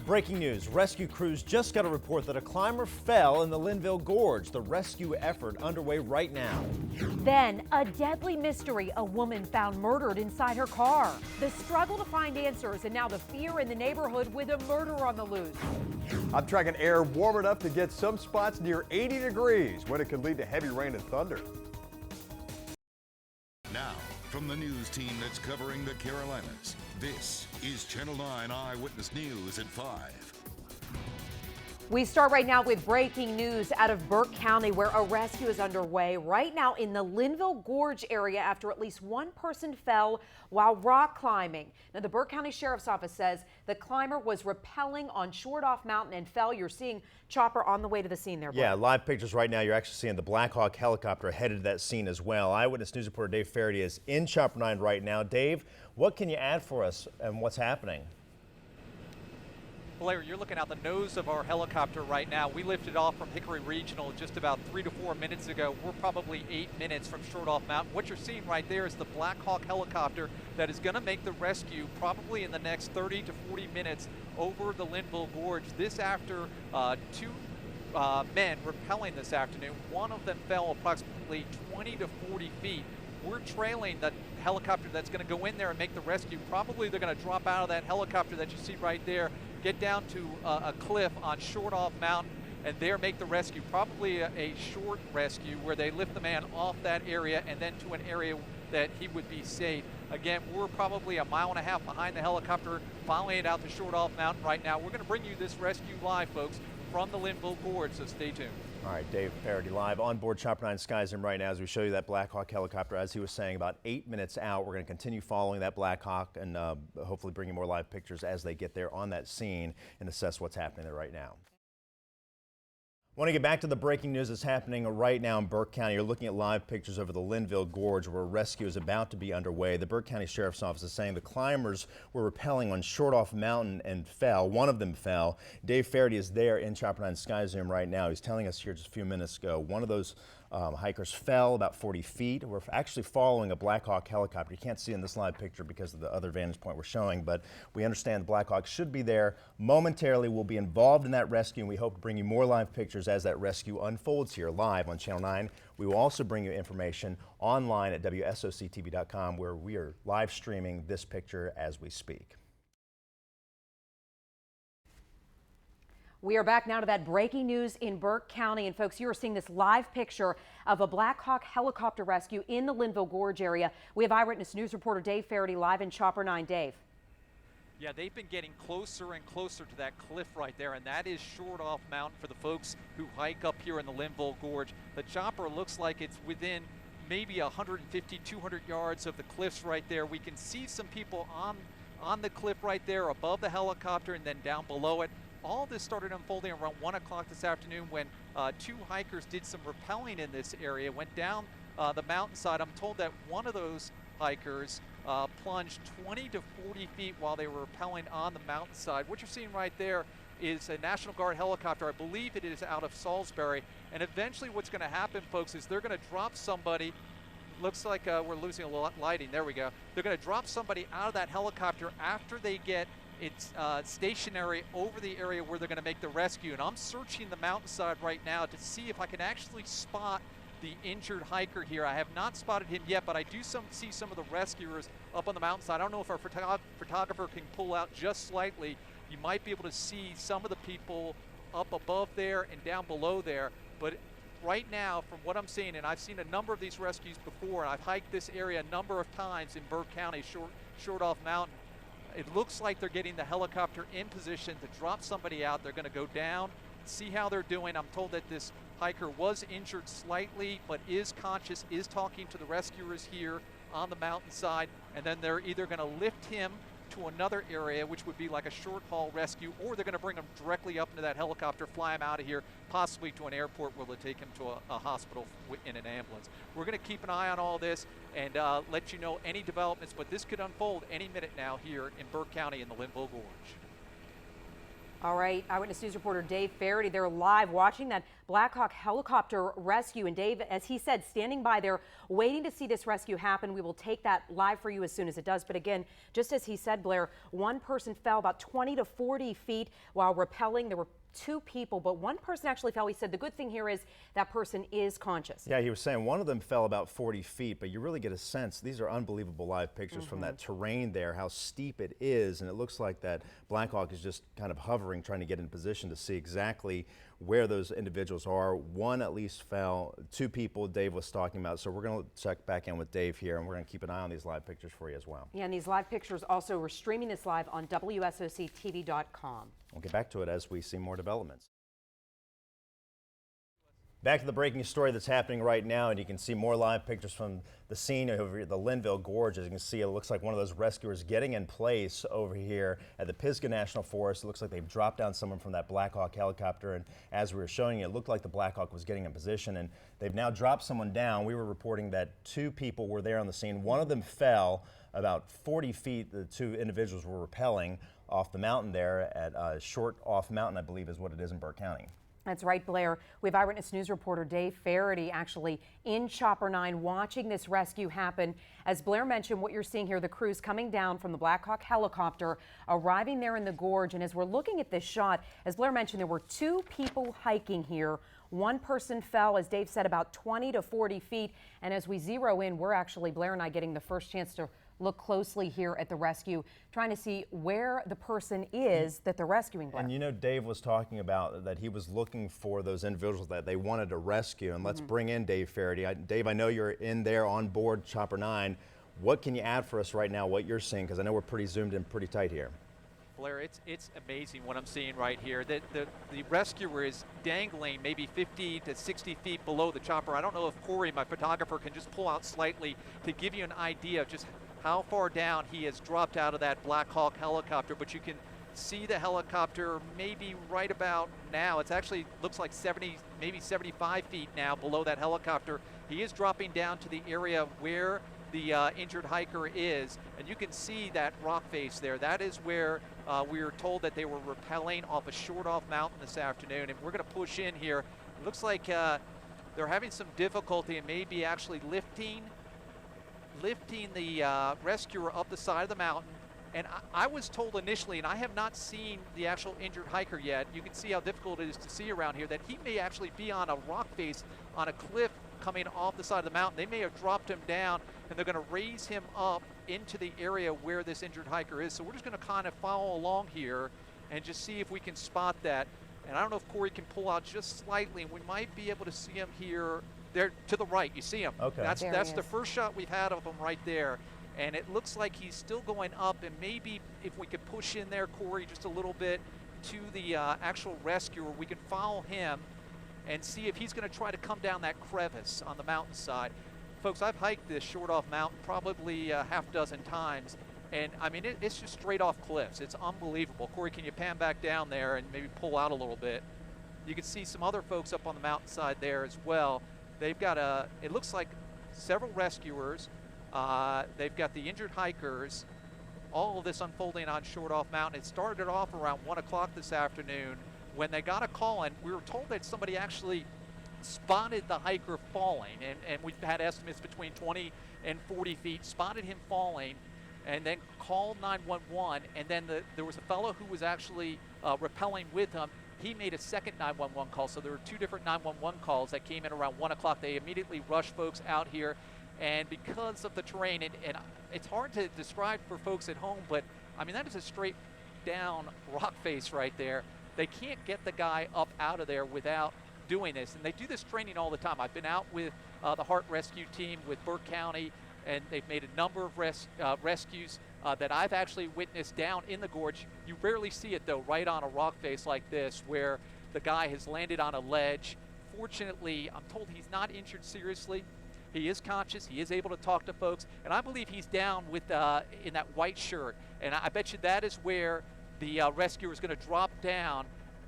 Breaking news, rescue crews just got a report that a climber fell in the Linville Gorge. The rescue effort underway right now. Then a deadly mystery, a woman found murdered inside her car. The struggle to find answers and now the fear in the neighborhood with a murder on the loose. I'm tracking air warm enough to get some spots near 80 degrees when it could lead to heavy rain and thunder. Now, from the news team that's covering the Carolinas, this is Channel 9 Eyewitness News at 5. We start right now with breaking news out of Burke County, where a rescue is underway right now in the Linville Gorge area after at least one person fell while rock climbing. Now, the Burke County Sheriff's Office says the climber was rappelling on Shortoff Mountain and fell. You're seeing Chopper on the way to the scene there, Burke. Yeah, live pictures right now. You're actually seeing the Black Hawk helicopter headed to that scene as well. Eyewitness News reporter Dave Faraday is in Chopper 9 right now. Dave, what can you add for us and what's happening? Larry, you're looking out the nose of our helicopter right now. We lifted off from Hickory Regional just about 3 to 4 minutes ago. We're probably 8 minutes from Shortoff Mountain. What you're seeing right there is the Black Hawk helicopter that is going to make the rescue probably in the next 30 to 40 minutes over the Linville Gorge. This after two men rappelling this afternoon. One of them fell approximately 20 to 40 feet. We're trailing the helicopter that's going to go in there and make the rescue. Probably they're going to drop out of that helicopter that you see right there, get down to a cliff on Shortoff Mountain, and there make the rescue. Probably a short rescue where they lift the man off that area and then to an area that he would be safe. Again, we're probably a mile and a half behind the helicopter, following it out to Shortoff Mountain right now. We're going to bring you this rescue live, folks, from the Linville Gorge, so stay tuned. All right, Dave Faraday live on board Chopper 9 SkyZoom right now as we show you that Black Hawk helicopter. As he was saying, about 8 minutes out. We're going to continue following that Black Hawk and hopefully bring you more live pictures as they get there on that scene and assess what's happening there right now. Want to get back to the breaking news that's happening right now in Burke County. You're looking at live pictures over the Linville Gorge where a rescue is about to be underway. The Burke County Sheriff's Office is saying the climbers were rappelling on Shortoff Mountain and fell. One of them fell. Dave Faraday is there in Chopper 9 SkyZoom right now. He's telling us here just a few minutes ago, one of those hikers fell about 40 feet. We're actually following a Black Hawk helicopter. You can't see in this live picture because of the other vantage point we're showing, but we understand the Black Hawk should be there momentarily. We'll be involved in that rescue, and we hope to bring you more live pictures as that rescue unfolds here live on Channel 9. We will also bring you information online at WSOCTV.com, where we are live streaming this picture as we speak. We are back now to that breaking news in Burke County. And folks, you are seeing this live picture of a Black Hawk helicopter rescue in the Linville Gorge area. We have Eyewitness News reporter Dave Faraday live in Chopper 9. Dave. Yeah, they've been getting closer and closer to that cliff right there, and that is Shortoff Mountain for the folks who hike up here in the Linville Gorge. The chopper looks like it's within maybe 150, 200 yards of the cliffs right there. We can see some people on the cliff right there above the helicopter and then down below it. All this started unfolding around 1 o'clock this afternoon when two hikers did some rappelling in this area, went down the mountainside. I'm told that one of those hikers plunged 20 to 40 feet while they were rappelling on the mountainside. What you're seeing right there is a National Guard helicopter. I believe it is out of Salisbury. And eventually what's going to happen, folks, is they're going to drop somebody. Looks like we're losing a lot lighting. There we go. They're going to drop somebody out of that helicopter after they get it's stationary over the area where they're going to make the rescue. And I'm searching the mountainside right now to see if I can actually spot the injured hiker here. I have not spotted him yet, but I do see some of the rescuers up on the mountainside. I don't know if our photographer can pull out just slightly. You might be able to see some of the people up above there and down below there. But right now, from what I'm seeing, and I've seen a number of these rescues before, and I've hiked this area a number of times in Burke County, Shortoff Mountain, it looks like they're getting the helicopter in position to drop somebody out. They're going to go down, see how they're doing. I'm told that this hiker was injured slightly, but is conscious, is talking to the rescuers here on the mountainside, and then they're either going to lift him to another area, which would be like a short haul rescue, or they're going to bring him directly up into that helicopter, fly him out of here, possibly to an airport where they'll take him to a hospital in an ambulance. We're going to keep an eye on all this and let you know any developments, but this could unfold any minute now here in Burke County in the Linville Gorge. All right, Eyewitness News reporter Dave Faraday, they're live watching that Black Hawk helicopter rescue. And Dave, as he said, standing by there, waiting to see this rescue happen. We will take that live for you as soon as it does. But again, just as he said, Blair, one person fell about 20 to 40 feet while rappelling. There were two people, but one person actually fell. He said the good thing here is that person is conscious. Yeah, he was saying one of them fell about 40 feet, but you really get a sense. These are unbelievable live pictures from that terrain there, how steep it is, and it looks like that Black Hawk is just kind of hovering, trying to get in position to see exactly where those individuals are. One at least fell, two people Dave was talking about, so we're going to check back in with Dave here, and we're going to keep an eye on these live pictures for you as well. Yeah, and these live pictures also, we're streaming this live on WSOCTV.com. We'll get back to it as we see more developments. Back to the breaking story that's happening right now, and you can see more live pictures from the scene over at the Linville Gorge. As you can see, it looks like one of those rescuers getting in place over here at the Pisgah National Forest. It looks like they've dropped down someone from that Black Hawk helicopter, and as we were showing you, it looked like the Black Hawk was getting in position, and they've now dropped someone down. We were reporting that two people were there on the scene. One of them fell about 40 feet. The two individuals were rappelling off the mountain there at Shortoff Mountain, I believe is what it is in Burke County. That's right, Blair. We have Eyewitness News reporter Dave Faraday actually in Chopper 9 watching this rescue happen. As Blair mentioned, what you're seeing here, the crews coming down from the Black Hawk helicopter, arriving there in the gorge. And as we're looking at this shot, as Blair mentioned, there were two people hiking here. One person fell, as Dave said, about 20 to 40 feet. And as we zero in, we're actually, Blair and I, getting the first chance to look closely here at the rescue, trying to see where the person is that they're rescuing, Blair. And you know, Dave was talking about that he was looking for those individuals that they wanted to rescue. And let's bring in Dave Faraday. Dave, I know you're in there on board Chopper 9. What can you add for us right now, what you're seeing? Because I know we're pretty zoomed in pretty tight here. Blair, it's amazing what I'm seeing right here. The rescuer is dangling maybe 50 to 60 feet below the chopper. I don't know if Corey, my photographer, can just pull out slightly to give you an idea of just how far down he has dropped out of that Black Hawk helicopter, but you can see the helicopter maybe right about now. It's actually looks like 70, maybe 75 feet now below that helicopter. He is dropping down to the area where the injured hiker is, and you can see that rock face there. That is where we were told that they were rappelling off of Shortoff Mountain this afternoon, and we're going to push in here. It looks like they're having some difficulty and maybe actually lifting the rescuer up the side of the mountain. And I was told initially, and I have not seen the actual injured hiker yet, you can see how difficult it is to see around here, that he may actually be on a rock face on a cliff coming off the side of the mountain. They may have dropped him down, and they're going to raise him up into the area where this injured hiker is. So we're just going to kind of follow along here and just see if we can spot that. And I don't know if Corey can pull out just slightly, and we might be able to see him here. There to the right, you see him. Okay. That's the first shot we've had of him right there. And it looks like he's still going up, and maybe if we could push in there, Corey, just a little bit to the actual rescuer, we can follow him and see if he's going to try to come down that crevice on the mountainside. Folks, I've hiked this Shortoff Mountain probably a half dozen times, and I mean, it's just straight off cliffs. It's unbelievable. Corey, can you pan back down there and maybe pull out a little bit? You can see some other folks up on the mountainside there as well. They've got it looks like several rescuers. They've got the injured hikers. All of this unfolding on Shortoff Mountain. It started off around 1 o'clock this afternoon when they got a call, and we were told that somebody actually spotted the hiker falling, and we've had estimates between 20 and 40 feet, spotted him falling, and then called 911, and then there was a fellow who was actually rappelling with him. He made a second 911 call, so there were two different 911 calls that came in around 1 o'clock. They immediately rushed folks out here, and because of the terrain, and it's hard to describe for folks at home, but I mean, that is a straight down rock face right there. They can't get the guy up out of there without doing this, and they do this training all the time. I've been out with the Heart Rescue team with Burke County, and they've made a number of rescues that I've actually witnessed down in the gorge. You rarely see it, though, right on a rock face like this, where the guy has landed on a ledge. Fortunately, I'm told he's not injured seriously. He is conscious. He is able to talk to folks, and I believe he's down with in that white shirt. And I bet you that is where the rescuer is going to drop down,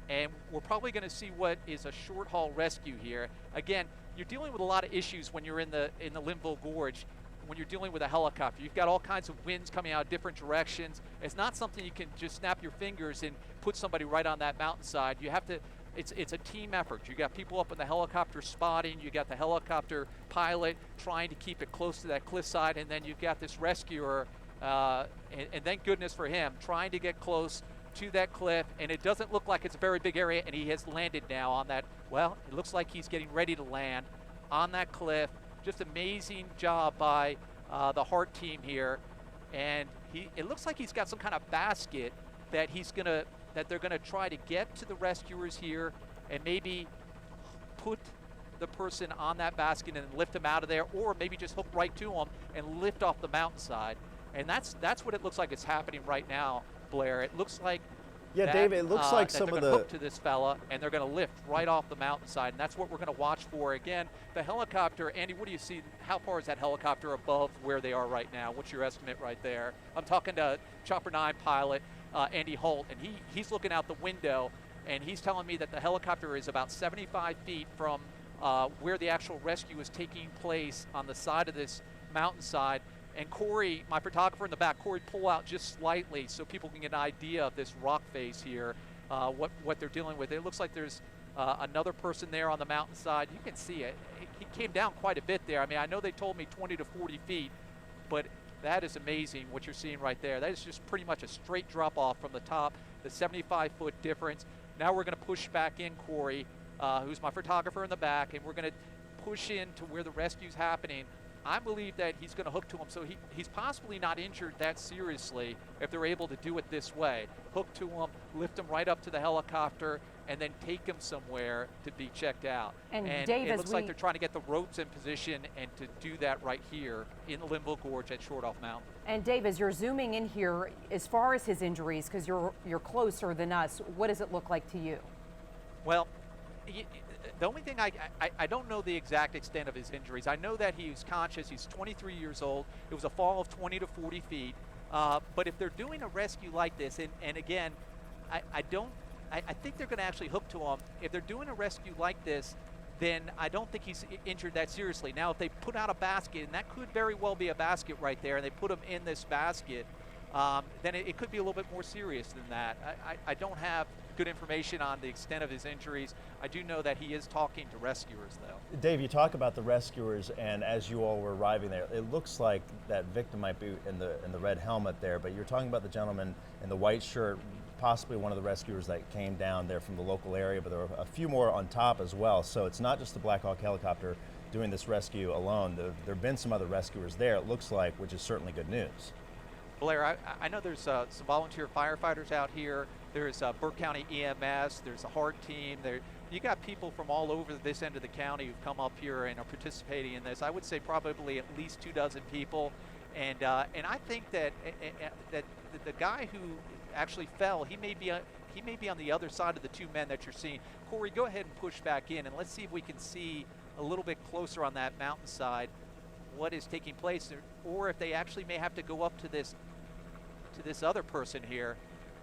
and we're probably going to see what is a short haul rescue here. Again, you're dealing with a lot of issues when you're in the Linville Gorge. when you're dealing with a helicopter. You've got all kinds of winds coming out different directions. It's not something you can just snap your fingers and put somebody right on that mountainside. You have to, it's a team effort. You got people up in the helicopter spotting, you got the helicopter pilot trying to keep it close to that cliffside, and then you've got this rescuer, and thank goodness for him, trying to get close to that cliff, and it doesn't look like it's a very big area, and he has landed now on that, well, it looks like he's getting ready to land on that cliff. Just amazing job by the Hart team here, and it looks like he's got some kind of basket that they're gonna try to get to the rescuers here, and maybe put the person on that basket and lift him out of there, or maybe just hook right to him and lift off the mountainside. And that's what it looks like is happening right now, Blair. It looks like Yeah, David, it looks like some of the hook to this fella, and they're going to lift right off the mountainside, and that's what we're going to watch for. Again, the helicopter, Andy, what do you see? How far is that helicopter above where they are right now? What's your estimate right there? I'm talking to Chopper 9 pilot Andy Holt, and he's looking out the window, and he's telling me that the helicopter is about 75 feet from where the actual rescue is taking place on the side of this mountainside. And Corey, my photographer in the back, Corey, pull out just slightly so people can get an idea of this rock face here, what they're dealing with. It looks like there's another person there on the mountainside. You can see it. He came down quite a bit there. I mean, I know they told me 20 to 40 feet, but that is amazing what you're seeing right there. That is just pretty much a straight drop off from the top, the 75-foot difference. Now we're going to push back in Corey, who's my photographer in the back, and we're going to push in to where the rescue's happening. I believe that he's going to hook to him, so he's possibly not injured that seriously if they're able to do it this way. Hook to him, lift him right up to the helicopter, and then take him somewhere to be checked out. And Dave, it looks like they're trying to get the ropes in position and to do that right here in the Linville Gorge at Shortoff Mountain. And Dave, as you're zooming in here, as far as his injuries, because you're closer than us, what does it look like to you? Well, the only thing I don't know the exact extent of his injuries. I know that he's conscious. He's 23 years old. It was a fall of 20 to 40 feet. But if they're doing a rescue like this, and again, I think they're going to actually hook to him. If they're doing a rescue like this, then I don't think he's injured that seriously. Now, if they put out a basket, and that could very well be a basket right there, and they put him in this basket, then it could be a little bit more serious than that. I don't have good information on the extent of his injuries. I do know that he is talking to rescuers, though. Dave, you talk about the rescuers, and as you all were arriving there, it looks like that victim might be in the red helmet there, but you're talking about the gentleman in the white shirt, possibly one of the rescuers that came down there from the local area, but there were a few more on top as well. So it's not just the Black Hawk helicopter doing this rescue alone. There have been some other rescuers there, it looks like, which is certainly good news. Blair, I know there's some volunteer firefighters out here. There's Burke County EMS. There's a Hart team. You got people from all over this end of the county who've come up here and are participating in this. I would say probably at least 24 people. And I think that the guy who actually fell, he may be on the other side of the two men that you're seeing. Corey, go ahead and push back in, and let's see if we can see a little bit closer on that mountainside what is taking place, or if they actually may have to go up to this other person here.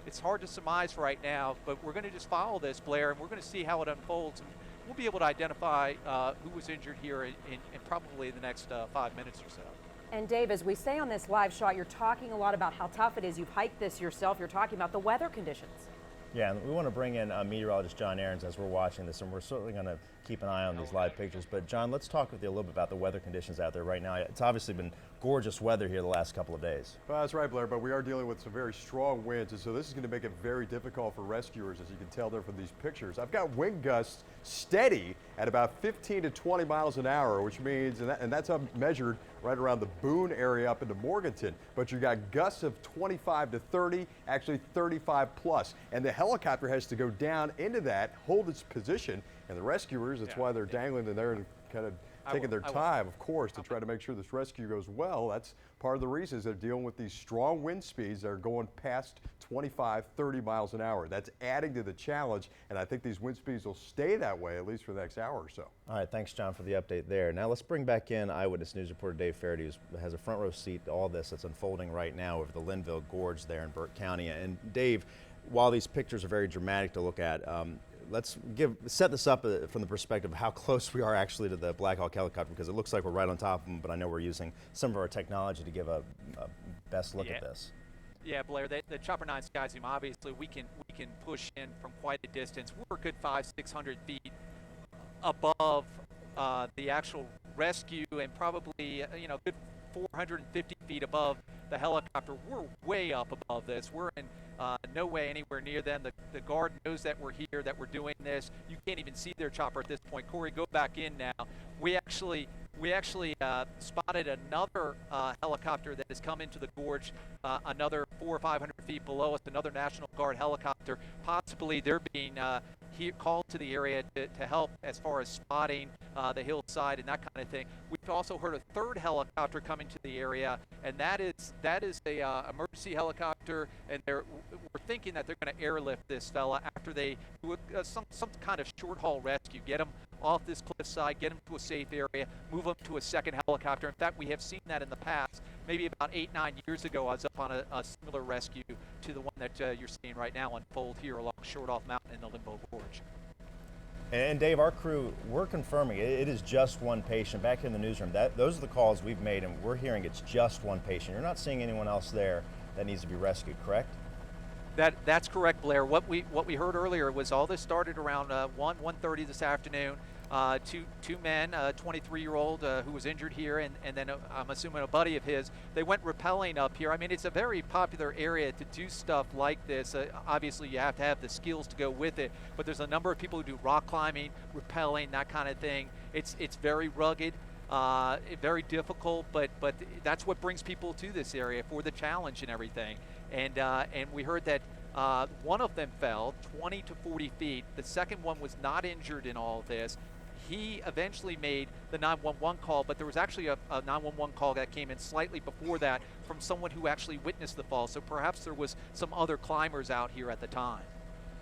It's hard to surmise right now, but we're going to just follow this, Blair, and we're going to see how it unfolds. And we'll be able to identify who was injured here in probably the next 5 minutes or so. And Dave, as we say on this live shot, you're talking a lot about how tough it is. You've hiked this yourself. You're talking about the weather conditions. Yeah, and we want to bring in meteorologist John Aarons as we're watching this, and we're certainly going to keep an eye on these live pictures. But John, let's talk with you a little bit about the weather conditions out there right now. It's obviously been gorgeous weather here the last couple of days. Well, that's right, Blair, but we are dealing with some very strong winds, and so this is going to make it very difficult for rescuers, as you can tell there from these pictures. I've got wind gusts steady at about 15 to 20 miles an hour, which means, and that's measured right around the Boone area up into Morganton, but you got gusts of 25 to 30, actually 35 plus, and the helicopter has to go down into that, hold its position, and the rescuers, that's why they're dangling in there and kind of taking their time, of course, to try to make sure this rescue goes well. That's part of the reason is they're dealing with these strong wind speeds that are going past 25, 30 miles an hour. That's adding to the challenge, and I think these wind speeds will stay that way at least for the next hour or so. All right, thanks, John, for the update there. Now let's bring back in Eyewitness News reporter Dave Faraday, who has a front row seat to all this that's unfolding right now over the Linville Gorge there in Burke County. And Dave, while these pictures are very dramatic to look at, let's set this up from the perspective of how close we are actually to the Black Hawk helicopter, because it looks like we're right on top of them, but I know we're using some of our technology to give a best look at this. Yeah, Blair, the Chopper 9 Sky Zoom, obviously we can push in from quite a distance. We're a good 500-600 feet above the actual rescue, and probably good 450 feet above the helicopter. We're way up above this. We're in no way anywhere near them. The guard knows that we're here, that we're doing this. You can't even see their chopper at this point. Corey, go back in now. We actually spotted another helicopter that has come into the gorge, another 400 or 500 feet below us, another National Guard helicopter. Possibly they're being called to the area to help as far as spotting the hillside and that kind of thing. We've also heard a third helicopter coming to the area, and that is a emergency helicopter, and we're thinking that they're going to airlift this fella after they do some kind of short haul rescue, get him off this cliffside, get him to a safe area, move him to a second helicopter. In fact, we have seen that in the past. Maybe about 8-9 years ago, I was up on a similar rescue to the one that you're seeing right now unfold here along Shortoff Mountain in the Limbo Gorge. And Dave, our crew, we're confirming it is just one patient. Back here in the newsroom, those are the calls we've made, and we're hearing it's just one patient. You're not seeing anyone else there that needs to be rescued, correct? That's correct, Blair. What we heard earlier was all this started around 1:30 this afternoon. Two men, a 23-year-old who was injured here, and then I'm assuming a buddy of his. They went rappelling up here. I mean, it's a very popular area to do stuff like this. Obviously, you have to have the skills to go with it, but there's a number of people who do rock climbing, rappelling, that kind of thing. It's very rugged. Very difficult, but that's what brings people to this area for the challenge and everything. And we heard that one of them fell 20 to 40 feet. The second one was not injured in all of this. He eventually made the 911 call, but there was actually a 911 call that came in slightly before that from someone who actually witnessed the fall. So perhaps there was some other climbers out here at the time.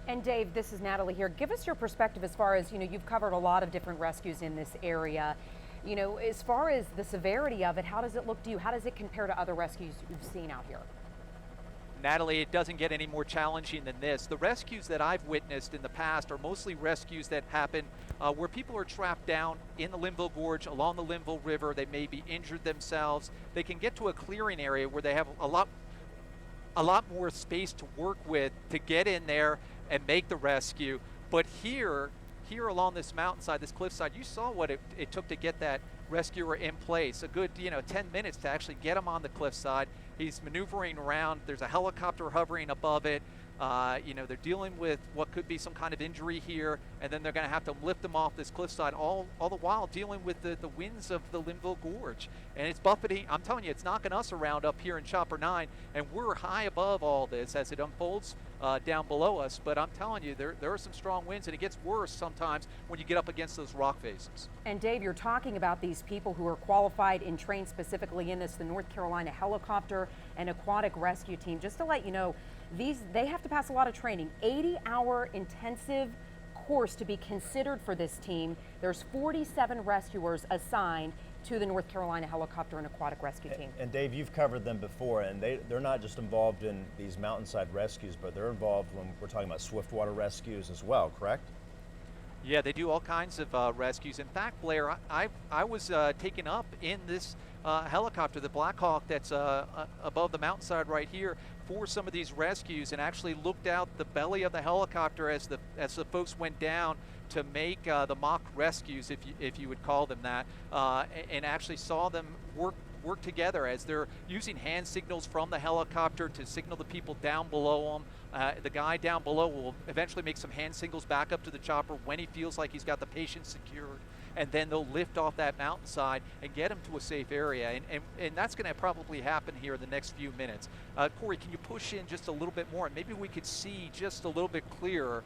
And Dave, this is Natalie here. Give us your perspective as far as, you've covered a lot of different rescues in this area. As far as the severity of it, how does it look to you? How does it compare to other rescues you've seen out here? Natalie, it doesn't get any more challenging than this. The rescues that I've witnessed in the past are mostly rescues that happen where people are trapped down in the Linville Gorge, along the Linville River. They may be injured themselves. They can get to a clearing area where they have a lot more space to work with to get in there and make the rescue. But here along this mountainside, this cliffside, you saw what it took to get that rescuer in place. A good 10 minutes to actually get him on the cliffside. He's maneuvering around. There's a helicopter hovering above it. They're dealing with what could be some kind of injury here, and then they're going to have to lift him off this cliffside, all the while dealing with the winds of the Linville Gorge. And it's buffeting. I'm telling you, it's knocking us around up here in Chopper 9, and we're high above all this as it unfolds down below us. But I'm telling you, there are some strong winds, and it gets worse sometimes when you get up against those rock faces. And Dave, you're talking about these people who are qualified and trained specifically in this, the North Carolina Helicopter and Aquatic Rescue Team. Just to let you know, they have to pass a lot of training, 80-hour intensive course to be considered for this team. There's 47 rescuers assigned to the North Carolina Helicopter and Aquatic Rescue Team. And Dave, you've covered them before, and they're not just involved in these mountainside rescues, but they're involved when we're talking about swiftwater rescues as well, correct? Yeah, they do all kinds of rescues. In fact, Blair, I was taken up in this helicopter, the Black Hawk that's above the mountainside right here, for some of these rescues, and actually looked out the belly of the helicopter as the folks went down to make the mock rescues, if you would call them that, and actually saw them work together as they're using hand signals from the helicopter to signal the people down below them. The guy down below will eventually make some hand signals back up to the chopper when he feels like he's got the patient secured, and then they'll lift off that mountainside and get him to a safe area. And that's going to probably happen here in the next few minutes. Corey, can you push in just a little bit more, and maybe we could see just a little bit clearer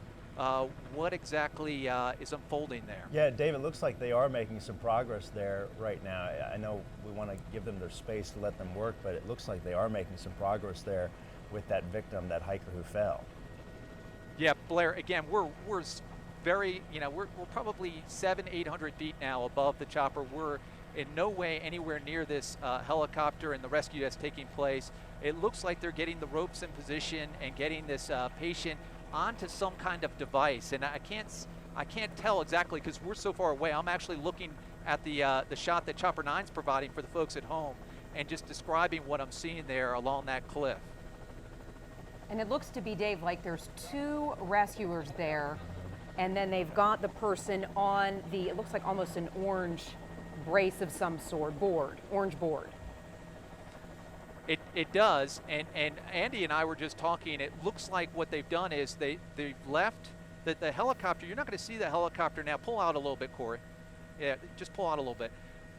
what exactly is unfolding there? Yeah, Dave, it looks like they are making some progress there right now. I know we want to give them their space to let them work, but it looks like they are making some progress there with that victim, that hiker who fell. Yeah, Blair, again, we're very, we're probably 700-800 feet now above the chopper. We're in no way anywhere near this helicopter and the rescue that's taking place. It looks like they're getting the ropes in position and getting this patient onto some kind of device, and I can't tell exactly because we're so far away. I'm actually looking at the shot that Chopper 9's providing for the folks at home, and just describing what I'm seeing there along that cliff. And it looks to be, Dave, like there's 2 rescuers there, and then they've got the person on the, it looks like almost an orange brace of some sort, orange board. It does, and Andy and I were just talking. It looks like what they've done is they've left the helicopter. You're not going to see the helicopter now. Pull out a little bit, Corey. Yeah, just pull out a little bit.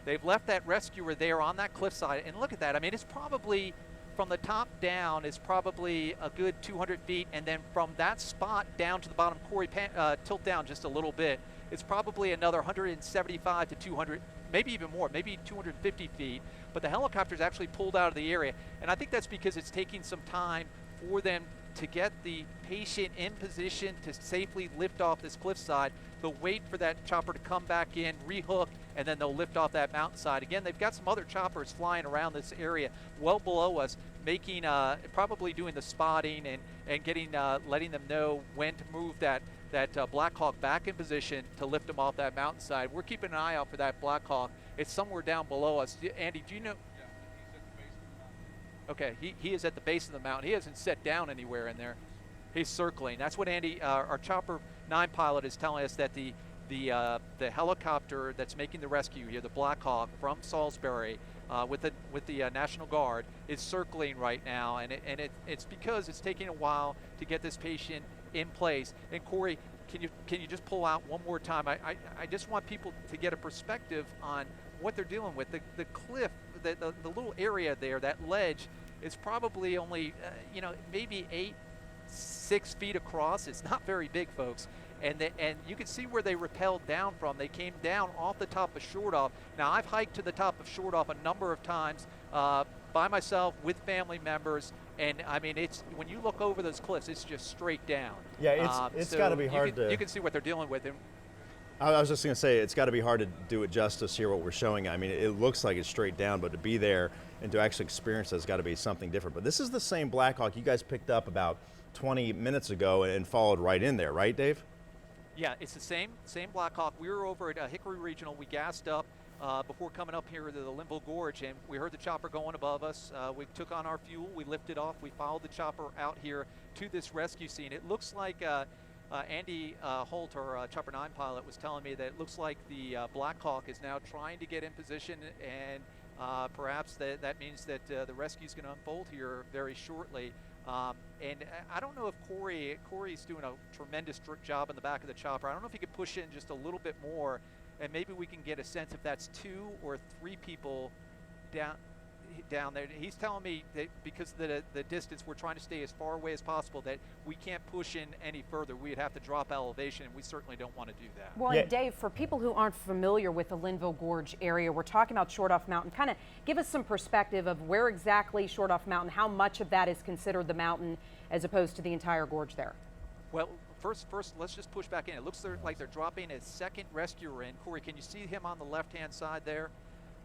They've left that rescuer there on that cliffside, and look at that. I mean, it's probably, from the top down, is probably a good 200 feet, and then from that spot down to the bottom, Corey, tilt down just a little bit. It's probably another 175 to 200, maybe even more, maybe 250 feet. But the helicopter's actually pulled out of the area, and I think that's because it's taking some time for them to get the patient in position to safely lift off this cliffside. They'll wait for that chopper to come back in, rehook, and then they'll lift off that mountainside. Again, they've got some other choppers flying around this area well below us, making probably doing the spotting and getting letting them know when to move that Black Hawk back in position to lift them off that mountainside. We're keeping an eye out for that Black Hawk. It's somewhere down below us. Andy, do you know? Okay, he is at the base of the mountain. He hasn't set down anywhere in there. He's circling. That's what Andy, our Chopper 9 pilot, is telling us, that the helicopter that's making the rescue here, the Black Hawk from Salisbury, with the National Guard, is circling right now, and it's because it's taking a while to get this patient in place. And Corey, can you just pull out one more time? I just want people to get a perspective on what they're dealing with. The cliff, the little area there, that ledge, is probably only maybe 6 feet across. It's not very big, folks. And you can see where they rappelled down from. They came down off the top of Shortoff. Now, I've hiked to the top of Shortoff a number of times by myself with family members, and I mean, it's, when you look over those cliffs, it's just straight down. Yeah, it's got to be hard you can see what they're dealing with. I was just going to say, it's got to be hard to do it justice here, what we're showing. I mean, it looks like it's straight down, but to be there and to actually experience it has got to be something different. But this is the same Black Hawk you guys picked up about 20 minutes ago and followed right in there, right, Dave? Yeah, it's the same Black Hawk. We were over at Hickory Regional. We gassed up before coming up here to the Linville Gorge, and we heard the chopper going above us. We took on our fuel. We lifted off. We followed the chopper out here to this rescue scene. It looks like Andy Holt, our Chopper 9 pilot, was telling me that it looks like the Black Hawk is now trying to get in position, and perhaps that means that the rescue is going to unfold here very shortly. And I don't know if Corey's doing a tremendous job in the back of the chopper. I don't know if he could push in just a little bit more, and maybe we can get a sense if that's 2 or 3 people down there. He's telling me that because of the distance, we're trying to stay as far away as possible, that we can't push in any further. We'd have to drop elevation, and we certainly don't want to do that. Well, and Dave, for people who aren't familiar with the Linville Gorge area, we're talking about Shortoff Mountain. Kind of give us some perspective of where exactly Shortoff Mountain, how much of that is considered the mountain as opposed to the entire gorge there. Well, first, let's just push back in. It looks like they're dropping a second rescuer in. Corey, can you see him on the left-hand side there?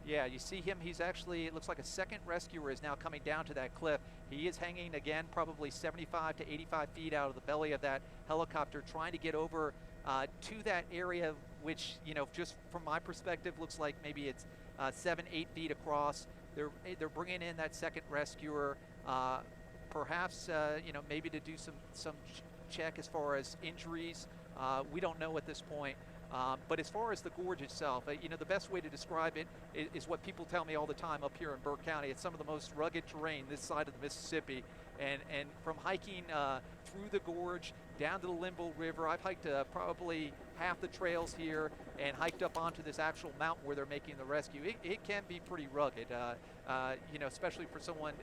Yeah, you see him. He's actually, it looks like a second rescuer is now coming down to that cliff. He is hanging, again, probably 75 to 85 feet out of the belly of that helicopter, trying to get over to that area, which, just from my perspective, looks like maybe it's 7, 8 feet across. They're bringing in that second rescuer, perhaps, maybe to do some check as far as injuries. We don't know at this point. But as far as the gorge itself, the best way to describe it is what people tell me all the time up here in Burke County. It's some of the most rugged terrain this side of the Mississippi. And from hiking through the gorge down to the Linville River, I've hiked probably half the trails here and hiked up onto this actual mountain where they're making the rescue. It can be pretty rugged, especially for someone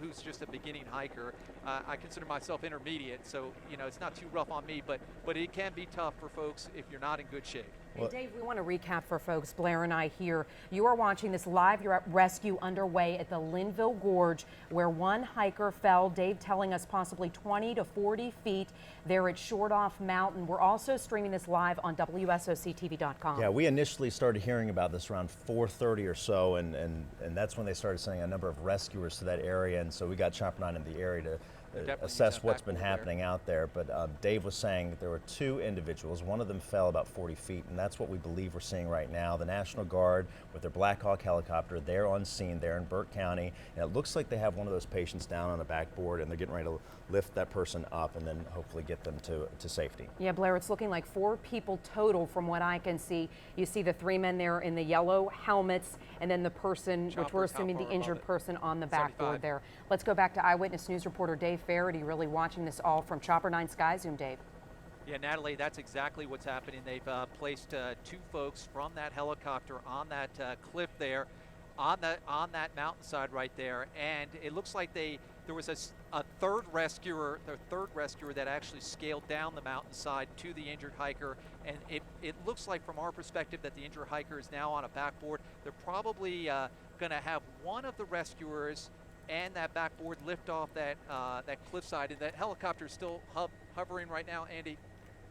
who's just a beginning hiker. I consider myself intermediate, so it's not too rough on me, but it can be tough for folks if you're not in good shape. And Dave, we want to recap for folks, Blair and I here. You are watching this live rescue underway at the Linville Gorge, where one hiker fell, Dave telling us possibly 20 to 40 feet there at Shortoff Mountain. We're also streaming this live on WSOCTV.com. Yeah, we initially started hearing about this around 4:30 or so, and that's when they started sending a number of rescuers to that area, and so we got Chopper 9 in the area to definitely assess use that what's been backboard there. happening out there. But Dave was saying that there were 2 individuals. One of them fell about 40 feet, and that's what we believe we're seeing right now. The National Guard with their Black Hawk helicopter, they're on scene there in Burke County, and it looks like they have one of those patients down on the backboard, and they're getting ready to lift that person up and then hopefully get them to safety. Yeah, Blair, it's looking like 4 people total from what I can see. You see the 3 men there in the yellow helmets, and then the person, which we're Chopper's how assuming the far above injured it? person on the 75. backboard there. Let's go back to Eyewitness News reporter Dave Faraday, really watching this all from Chopper 9 Sky Zoom. Dave. Yeah, Natalie, that's exactly what's happening. They've placed 2 folks from that helicopter on that cliff there, on that mountainside right there, and it looks like there was a third rescuer that actually scaled down the mountainside to the injured hiker, and it looks like from our perspective that the injured hiker is now on a backboard. They're probably going to have one of the rescuers and that backboard lift off that cliffside, and that helicopter is still hovering right now, Andy.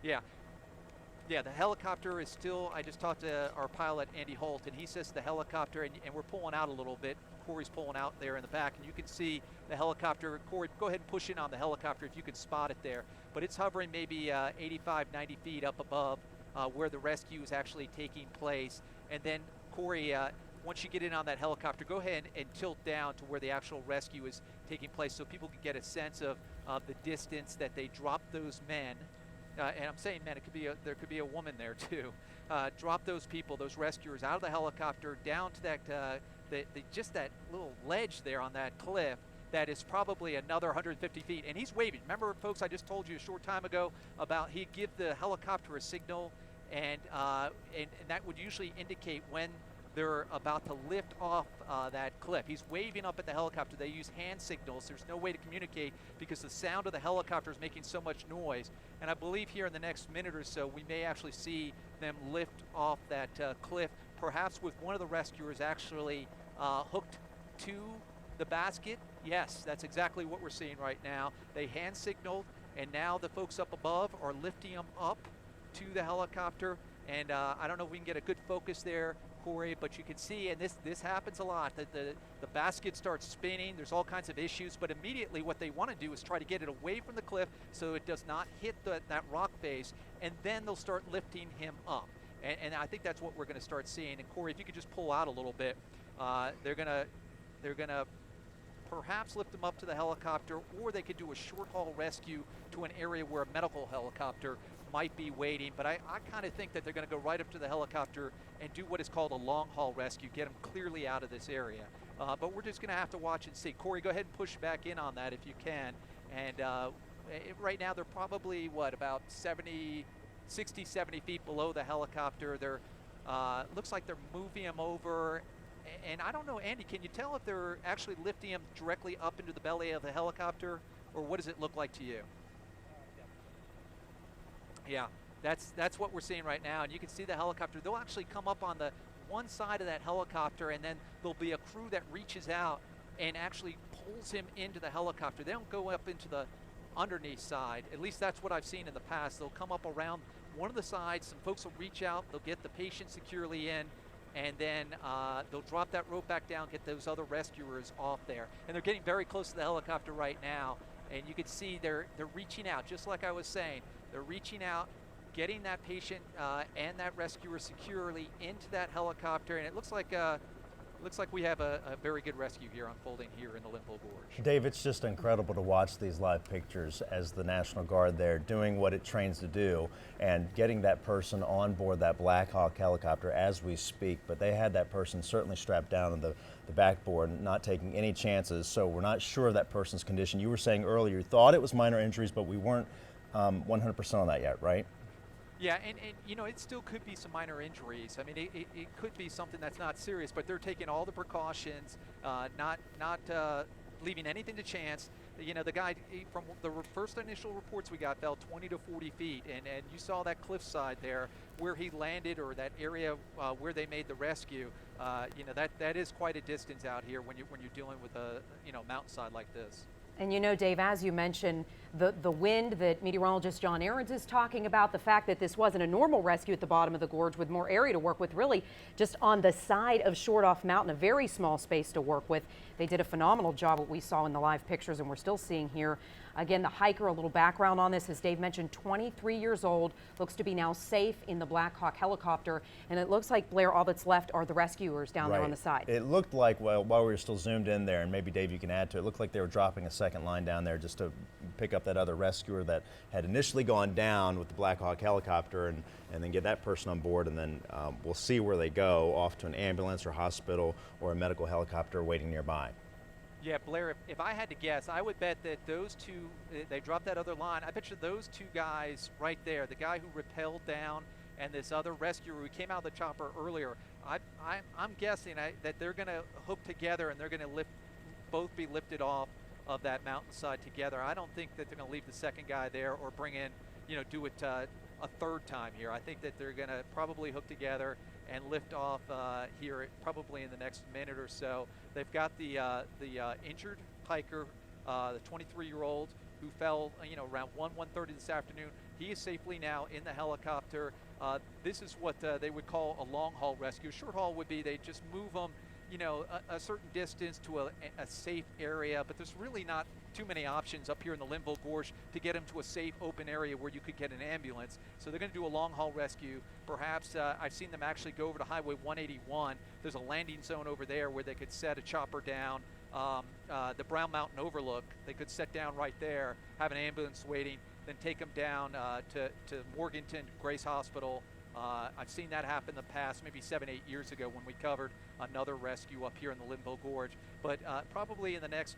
Yeah, the helicopter is still, I just talked to our pilot, Andy Holt, and he says the helicopter, and we're pulling out a little bit. Corey's pulling out there in the back, and you can see the helicopter. Corey, go ahead and push in on the helicopter if you can spot it there. But it's hovering maybe 85, 90 feet up above where the rescue is actually taking place. And then, Corey, once you get in on that helicopter, go ahead and tilt down to where the actual rescue is taking place so people can get a sense of the distance that they dropped those men. And I'm saying men, there could be a woman there too. Drop those people, those rescuers, out of the helicopter down to that just that little ledge there on that cliff that is probably another 150 feet. And he's waving. Remember, folks, I just told you a short time ago about he'd give the helicopter a signal, and that would usually indicate when they're about to lift off that cliff. He's waving up at the helicopter. They use hand signals. There's no way to communicate because the sound of the helicopter is making so much noise. And I believe here in the next minute or so, we may actually see them lift off that cliff, perhaps with one of the rescuers actually hooked to the basket. Yes, that's exactly what we're seeing right now. They hand signaled, and now the folks up above are lifting them up to the helicopter. And I don't know if we can get a good focus there, Corey, but you can see, and this happens a lot, that the basket starts spinning. There's all kinds of issues, but immediately what they want to do is try to get it away from the cliff so it does not hit that rock face, and then they'll start lifting him up. And I think that's what we're going to start seeing. And Corey, if you could just pull out a little bit, they're gonna perhaps lift them up to the helicopter, or they could do a short haul rescue to an area where a medical helicopter might be waiting. But I kind of think that they're going to go right up to the helicopter and do what is called a long haul rescue, get them clearly out of this area. But we're just going to have to watch and see. Corey, go ahead and push back in on that if you can. And right now they're probably, about 60, 70 feet below the helicopter. They're looks like they're moving them over. And I don't know, Andy, can you tell if they're actually lifting them directly up into the belly of the helicopter, or what does it look like to you? Yeah, that's what we're seeing right now. And you can see the helicopter. They'll actually come up on the one side of that helicopter, and then there'll be a crew that reaches out and actually pulls him into the helicopter. They don't go up into the underneath side. At least that's what I've seen in the past. They'll come up around one of the sides. Some folks will reach out. They'll get the patient securely in, and then they'll drop that rope back down, get those other rescuers off there. And they're getting very close to the helicopter right now. And you can see they're reaching out, just like I was saying. They're reaching out, getting that patient and that rescuer securely into that helicopter. And it looks like we have a very good rescue here unfolding here in the Linville Gorge. Dave, it's just incredible to watch these live pictures as the National Guard there doing what it trains to do and getting that person on board that Black Hawk helicopter as we speak. But they had that person certainly strapped down on the backboard, not taking any chances. So we're not sure of that person's condition. You were saying earlier you thought it was minor injuries, but we weren't 100% on that yet, right? Yeah, and it still could be some minor injuries. I mean, it could be something that's not serious, but they're taking all the precautions, not leaving anything to chance. The guy, from the first initial reports we got, fell 20 to 40 feet, and you saw that cliffside there where he landed, or that area where they made the rescue. That is quite a distance out here when you're dealing with a mountainside like this. And Dave, as you mentioned, the wind that meteorologist John Ahrens is talking about, the fact that this wasn't a normal rescue at the bottom of the gorge with more area to work with, really just on the side of Shortoff Mountain, a very small space to work with. They did a phenomenal job, what we saw in the live pictures, and we're still seeing here. Again, the hiker, a little background on this, as Dave mentioned, 23 years old, looks to be now safe in the Black Hawk helicopter. And it looks like, Blair, all that's left are the rescuers down there on the side. It looked like, well, while we were still zoomed in there, and maybe Dave, you can add to it, looked like they were dropping a second line down there just to pick up that other rescuer that had initially gone down with the Black Hawk helicopter, and then get that person on board, and then we'll see where they go, off to an ambulance or hospital or a medical helicopter waiting nearby. Yeah, Blair, if I had to guess, I would bet that those two, they dropped that other line. I bet you those two guys right there, the guy who rappelled down and this other rescuer who came out of the chopper earlier, I'm guessing that they're going to hook together and they're going to both be lifted off of that mountainside together. I don't think that they're going to leave the second guy there or bring in, do it a third time here. I think that they're going to probably hook together and lift off here probably in the next minute or so. They've got the injured hiker, the 23-year-old who fell, around 1:30 this afternoon. He is safely now in the helicopter. This is what they would call a long haul rescue. Short haul would be they just move them, a certain distance to a safe area, but there's really not too many options up here in the Linville Gorge to get them to a safe open area where you could get an ambulance. So they're going to do a long haul rescue. Perhaps I've seen them actually go over to Highway 181. There's a landing zone over there where they could set a chopper down. The Brown Mountain Overlook, they could set down right there, have an ambulance waiting, then take them down to Morganton, Grace Hospital. I've seen that happen in the past, maybe 7-8 years ago when we covered another rescue up here in the Linville Gorge. But probably in the next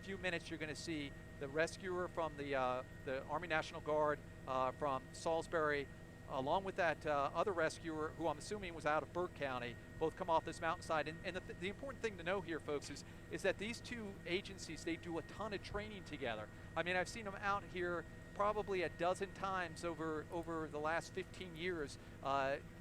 few minutes, you're going to see the rescuer from the Army National Guard from Salisbury, along with that other rescuer who I'm assuming was out of Burke County, both come off this mountainside. And the important thing to know here, folks, is that these two agencies, they do a ton of training together. I mean, I've seen them out here probably a dozen times over the last 15 years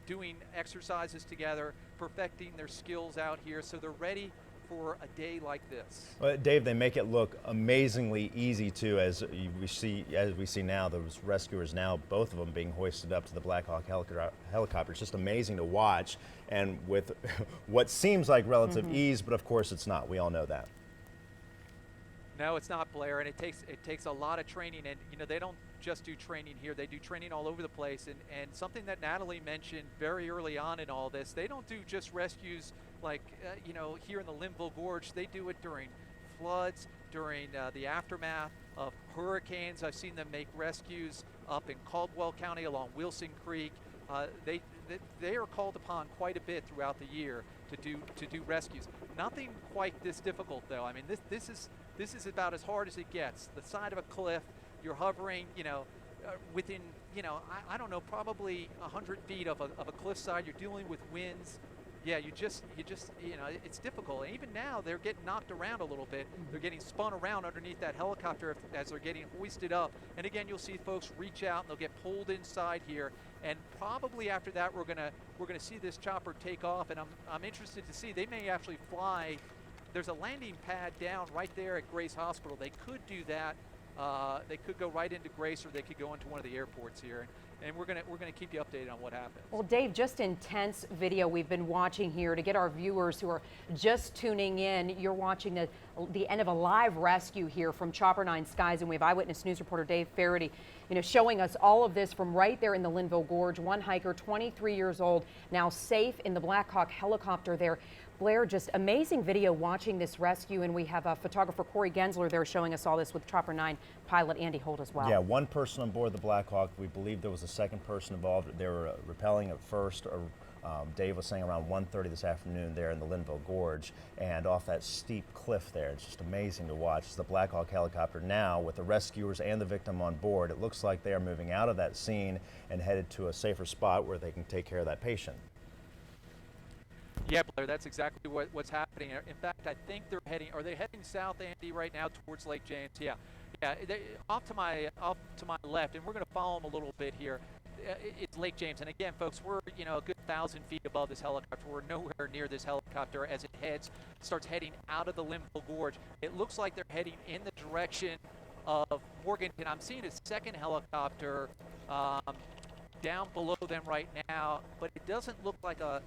doing exercises together, perfecting their skills out here, so they're ready for a day like this. Well, Dave, they make it look amazingly easy too, as we see now. Those rescuers now, both of them being hoisted up to the Black Hawk helicopter. It's just amazing to watch, and with what seems like relative ease, but of course it's not. We all know that. No, it's not, Blair, and it takes a lot of training, and they don't just do training here. They do training all over the place, and something that Natalie mentioned very early on in all this, they don't do just rescues like here in the Linville Gorge. They do it during floods, during the aftermath of hurricanes. I've seen them make rescues up in Caldwell County along Wilson Creek. They are called upon quite a bit throughout the year to do rescues. Nothing quite this difficult, though. I mean, this is about as hard as it gets. The side of a cliff, you're hovering, within, I don't know, probably 100 feet of a cliffside. You're dealing with winds. Yeah, you just, it's difficult. And even now, they're getting knocked around a little bit. They're getting spun around underneath that helicopter as they're getting hoisted up. And again, you'll see folks reach out and they'll get pulled inside here. And probably after that, we're gonna see this chopper take off. And I'm interested to see, they may actually fly. There's a landing pad down right there at Grace Hospital. They could do that. They could go right into Grace, or they could go into one of the airports here. And we're gonna keep you updated on what happens. Well, Dave, just intense video we've been watching here to get our viewers who are just tuning in. You're watching the end of a live rescue here from Chopper 9 Skies, and we have Eyewitness News reporter Dave Faraday, showing us all of this from right there in the Linville Gorge. One hiker, 23 years old, now safe in the Black Hawk helicopter there. Blair, just amazing video watching this rescue, and we have photographer Corey Gensler there showing us all this with Chopper 9 pilot Andy Holt as well. Yeah, one person on board the Black Hawk. We believe there was a second person involved. They were rappelling at first, Dave was saying around 1:30 this afternoon there in the Linville Gorge, and off that steep cliff there. It's just amazing to watch. It's the Black Hawk helicopter now with the rescuers and the victim on board. It looks like they are moving out of that scene and headed to a safer spot where they can take care of that patient. Yeah, Blair, that's exactly what's happening. In fact, I think are they heading south, Andy, right now towards Lake James? Yeah, off to my left, and we're going to follow them a little bit here. It's Lake James, and again, folks, we're a good 1,000 feet above this helicopter. We're nowhere near this helicopter as it starts heading out of the Linville Gorge. It looks like they're heading in the direction of Morganton. I'm seeing a second helicopter down below them right now, but it doesn't look like a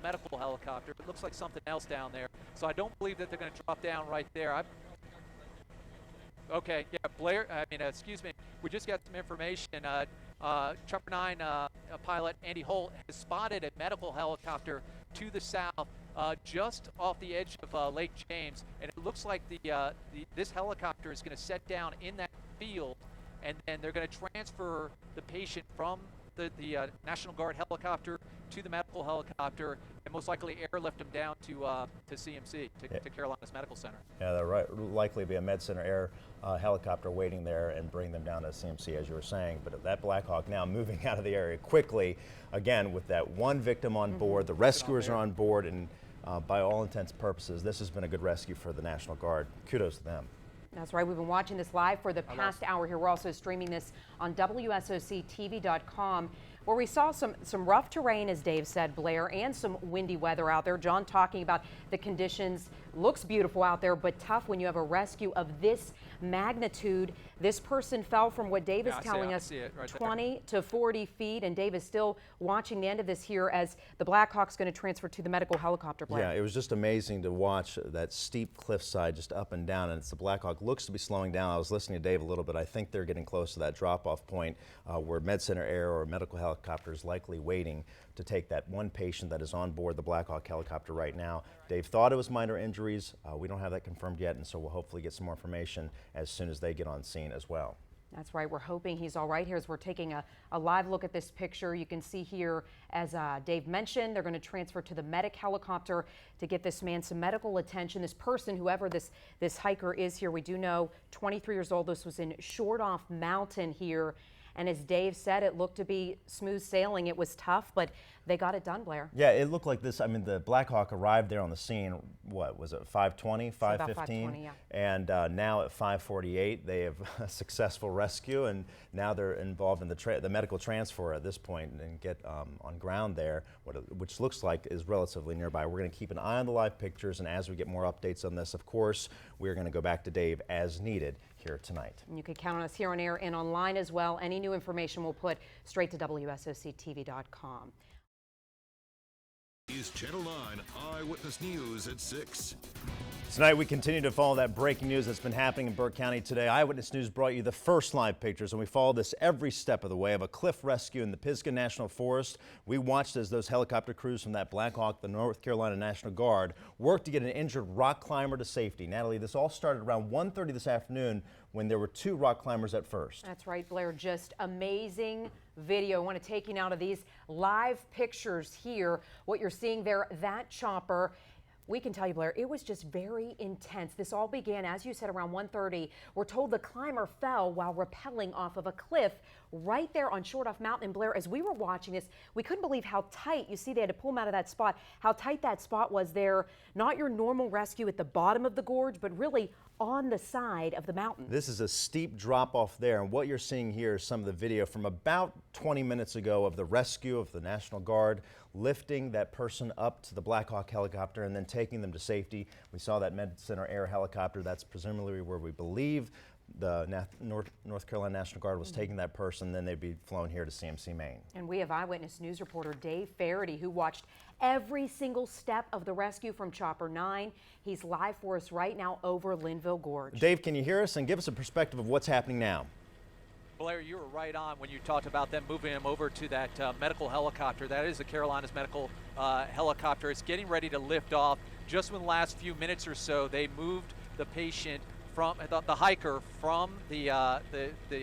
medical helicopter. It looks like something else down there. So I don't believe that they're going to drop down right there. Okay, yeah, Blair, excuse me. We just got some information. Chopper 9 pilot Andy Holt has spotted a medical helicopter to the south, just off the edge of Lake James, and it looks like this helicopter is going to set down in that field, and then they're going to transfer the patient from the National Guard helicopter to the medical helicopter, and most likely airlift them down to CMC, to Carolinas Medical Center. Yeah, there'll likely be a Med Center Air helicopter waiting there and bring them down to CMC, as you were saying. But that Black Hawk now moving out of the area quickly, again, with that one victim on board. The rescuers are on board, and by all intents and purposes, this has been a good rescue for the National Guard. Kudos to them. That's right. We've been watching this live for the past hour here. We're also streaming this on WSOCTV.com, where we saw some rough terrain, as Dave said, Blair, and some windy weather out there. John talking about the conditions. Looks beautiful out there, but tough when you have a rescue of this magnitude. This person fell from what Dave is telling us, 20 to 40 feet, and Dave is still watching the end of this here as the Black Hawk's going to transfer to the medical helicopter. Blair. Yeah, it was just amazing to watch that steep cliffside just up and down, and it's the Black Hawk looks to be slowing down. I was listening to Dave a little bit. I think they're getting close to that drop-off point where Med Center Air or medical helicopter is likely waiting to take that one patient that is on board the Black Hawk helicopter right now. Dave thought it was minor injuries. We don't have that confirmed yet, and so we'll hopefully get some more information as soon as they get on scene as well. That's right. We're hoping he's all right here as we're taking a live look at this picture. You can see here, as Dave mentioned, they're going to transfer to the medic helicopter to get this man some medical attention. This person, whoever this hiker is here, we do know, 23 years old. This was in Shortoff Mountain here. And as Dave said, it looked to be smooth sailing. It was tough, but they got it done, Blair. Yeah, it looked like this. I mean, the Black Hawk arrived there on the scene, what was it, 5:20, 5:15? About 5:20, yeah. And now at 5:48, they have a successful rescue, and now they're involved in the medical transfer at this point and get on ground there, which looks like is relatively nearby. We're going to keep an eye on the live pictures, and as we get more updates on this, of course, we're going to go back to Dave as needed here tonight. And you can count on us here on air and online as well. Any new information we'll put straight to WSOCTV.com. Is Channel 9 Eyewitness News at 6. Tonight we continue to follow that breaking news that's been happening in Burke County today. Eyewitness News brought you the first live pictures, and we followed this every step of the way of a cliff rescue in the Pisgah National Forest. We watched as those helicopter crews from that Black Hawk, the North Carolina National Guard, worked to get an injured rock climber to safety. Natalie, this all started around 1:30 this afternoon when there were 2 rock climbers at first. That's right, Blair. Just amazing video. I want to take you now to these live pictures here. What you're seeing there, that chopper. We can tell you, Blair, it was just very intense. This all began, as you said, around 1:30. We're told the climber fell while rappelling off of a cliff right there on Shortoff Mountain. And Blair, as we were watching this, we couldn't believe how tight, you see they had to pull him out of that spot, how tight that spot was there. Not your normal rescue at the bottom of the gorge, but really on the side of the mountain. This is a steep drop off there, and what you're seeing here is some of the video from about 20 minutes ago of the rescue of the National Guard lifting that person up to the Black Hawk helicopter and then taking them to safety. We saw that Med Center Air helicopter. That's presumably where we believe the North Carolina National Guard was taking that person, then they'd be flown here to CMC, Maine. And we have Eyewitness News reporter Dave Faraday, who watched every single step of the rescue from Chopper 9. He's live for us right now over Linville Gorge. Dave, can you hear us and give us a perspective of what's happening now? Blair, you were right on when you talked about them moving him over to that medical helicopter. That is the Carolinas medical helicopter. It's getting ready to lift off. Just in the last few minutes or so, they moved the patient from the hiker from the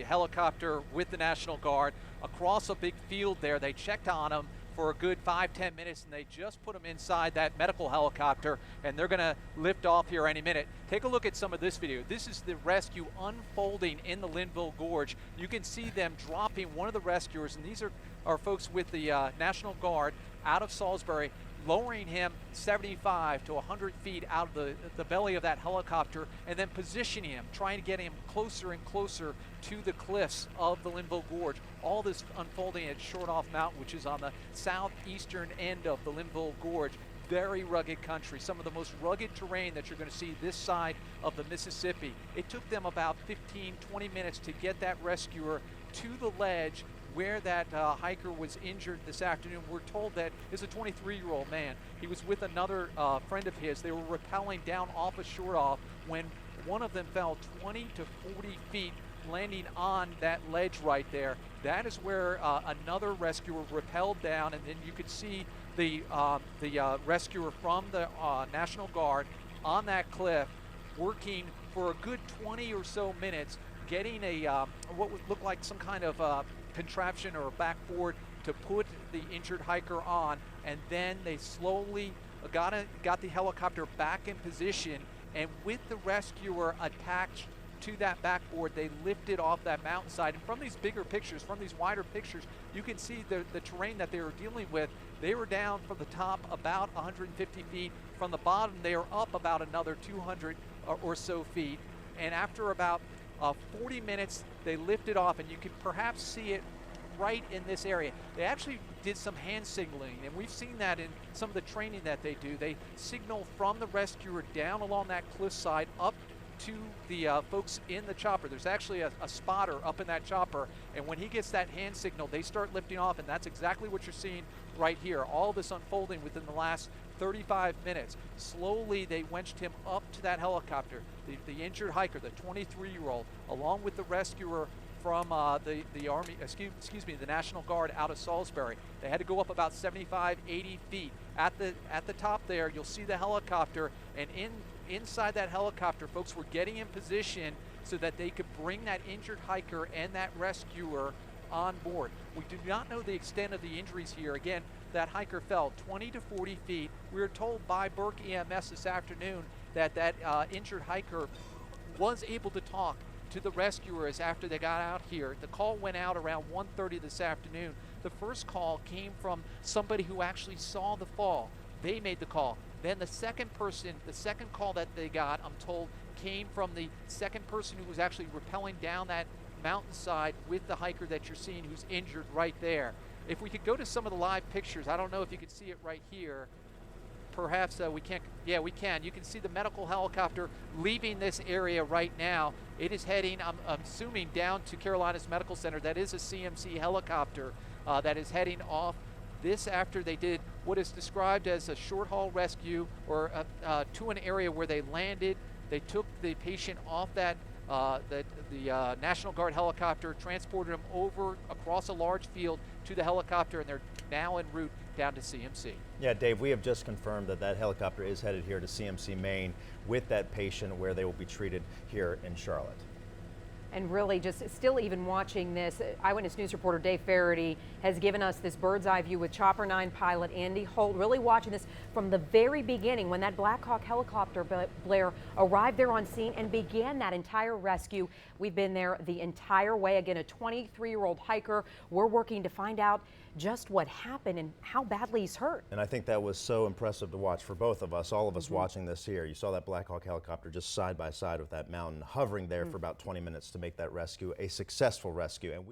helicopter with the National Guard across a big field there. They checked on him for a good 5-10 minutes, and they just put him inside that medical helicopter, and they're going to lift off here any minute. Take a look at some of this video. This is the rescue unfolding in the Linville Gorge. You can see them dropping one of the rescuers, and these are folks with the National Guard out of Salisbury, lowering him 75 to 100 feet out of the belly of that helicopter, and then positioning him, trying to get him closer and closer to the cliffs of the Linville Gorge. All this unfolding at Shortoff Mountain, which is on the southeastern end of the Linville Gorge. very rugged country, some of the most rugged terrain that you're going to see this side of the Mississippi. It took them about 15, 20 minutes to get that rescuer to the ledge where that hiker was injured this afternoon. We're told that it's a 23-year-old man. He was with another friend of his. They were rappelling down off of Shortoff when one of them fell 20 to 40 feet, landing on that ledge right there. That is where another rescuer rappelled down, and then you could see the rescuer from the National Guard on that cliff working for a good 20 or so minutes, getting a what would look like some kind of contraption or a backboard to put the injured hiker on, and then they slowly got the helicopter back in position, and with the rescuer attached to that backboard, they lifted off that mountainside. And from these bigger pictures, from these wider pictures, you can see the terrain that they were dealing with. They were down from the top about 150 feet. From the bottom, they were up about another 200 or so feet. And after about 40 minutes, they lifted off, and you can perhaps see it right in this area. They actually did some hand signaling, and we've seen that in some of the training that they do. They signal from the rescuer down along that cliffside up to the folks in the chopper. There's actually a spotter up in that chopper, and when he gets that hand signal, they start lifting off, and that's exactly what you're seeing right here. All this unfolding within the last 35 minutes. Slowly, they winched him up to that helicopter. The injured hiker, the 23-year-old, along with the rescuer from the Army, excuse me, the National Guard out of Salisbury. They had to go up about 75, 80 feet. At the top there, you'll see the helicopter, and inside that helicopter, folks were getting in position so that they could bring that injured hiker and that rescuer on board. We do not know the extent of the injuries here. Again, that hiker fell 20 to 40 feet. We were told by Burke EMS this afternoon that that injured hiker was able to talk to the rescuers after they got out here. The call went out around 1:30 this afternoon. The first call came from somebody who actually saw the fall. They made the call. Then the second call that they got, I'm told, came from the second person who was actually rappelling down that mountainside with the hiker that you're seeing who's injured right there. If we could go to some of the live pictures, I don't know if you could see it right here. Perhaps we can't. Yeah, we can. You can see the medical helicopter leaving this area right now. It is heading, I'm assuming, down to Carolinas Medical Center. That is a CMC helicopter that is heading off this after they did what is described as a short haul rescue, or to an area where they landed. They took the patient off that the National Guard helicopter, transported him over across a large field to the helicopter, and they're now en route down to CMC. Yeah, Dave, we have just confirmed that that helicopter is headed here to CMC Maine with that patient, where they will be treated here in Charlotte. And really, just still even watching this, Eyewitness News reporter Dave Faraday has given us this bird's eye view with Chopper 9 pilot Andy Holt, really watching this from the very beginning when that Black Hawk helicopter, Blair, arrived there on scene and began that entire rescue. We've been there the entire way. Again, a 23-year-old hiker. We're working to find out just what happened and how badly he's hurt. And I think that was so impressive to watch for both of us, all of us watching this here. You saw that Black Hawk helicopter just side by side with that mountain, hovering there for about 20 minutes to make that rescue a successful rescue. And